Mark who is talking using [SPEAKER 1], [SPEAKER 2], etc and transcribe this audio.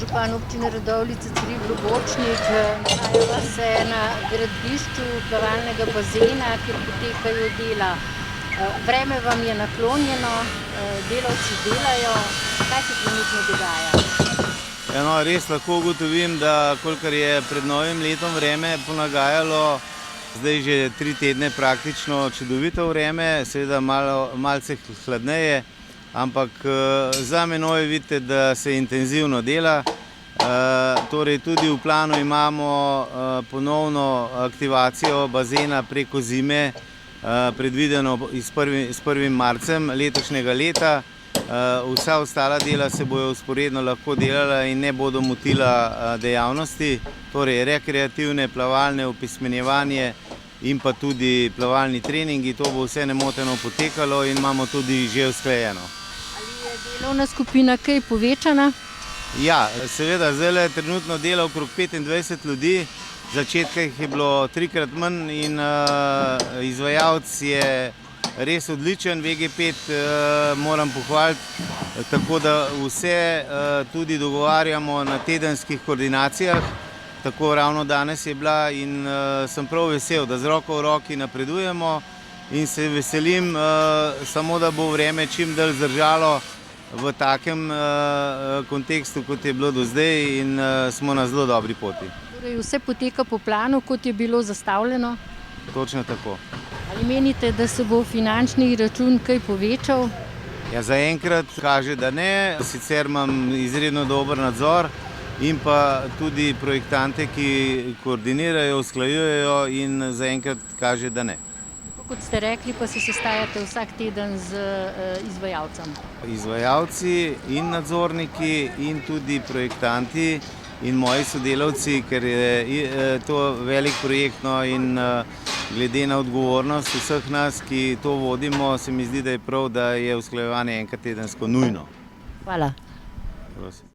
[SPEAKER 1] župan občine Radovljica Ciril Globočnik. Nahajava se na gradbišču plavalnega bazena, kjer potekajo dela. Vreme vam je naklonjeno, delavci delajo. Kaj se trenutno dogaja?
[SPEAKER 2] Res lahko ugotovim, da kolikor je pred novim letom vreme ponagajalo, zdaj že 3 tedne praktično čudovito vreme, seveda malce hladneje, ampak za menoj vidite, da se intenzivno dela. Torej tudi v planu imamo ponovno aktivacijo bazena preko zime, predvideno s 1. marcem letošnjega leta. Vsa ostala dela se bojo vzporedno lahko delala in ne bodo motila dejavnosti, torej rekreativne, plavalne, opismenjevanje in pa tudi plavalni treningi. To bo vse nemoteno potekalo in imamo tudi že usklajeno.
[SPEAKER 1] Ali je delovna skupina kaj povečana?
[SPEAKER 2] Ja, seveda, zdaj trenutno dela okrog 25 ljudi. Začetka jih je bilo 3-krat manj in izvajalec je res odličen, VG5 moram pohvaliti, tako da vse tudi dogovarjamo na tedenskih koordinacijah. Tako ravno danes je bila in sem prav vesel, da z roko v roki napredujemo in se veselim samo, da bo vreme čim dalj zdržalo v takem kontekstu, kot je bilo do zdaj in smo na zelo dobri poti.
[SPEAKER 1] Torej vse poteka po planu, kot je bilo zastavljeno?
[SPEAKER 2] Točno tako.
[SPEAKER 1] Ali menite, da se bo finančni račun kaj povečal?
[SPEAKER 2] Ja, zaenkrat kaže, da ne. Sicer imam izredno dober nadzor in pa tudi projektante, ki koordinirajo, usklajujejo in zaenkrat kaže, da ne.
[SPEAKER 1] Tako kot ste rekli, pa se sestajate vsak teden z izvajalcem.
[SPEAKER 2] Izvajalci in nadzorniki in tudi projektanti in moji sodelavci, ker je to velik projekt in glede na odgovornost vseh nas, ki to vodimo, se mi zdi, da je prav, da je usklajevanje enkrat tedensko nujno.
[SPEAKER 1] Hvala.
[SPEAKER 2] Prosim.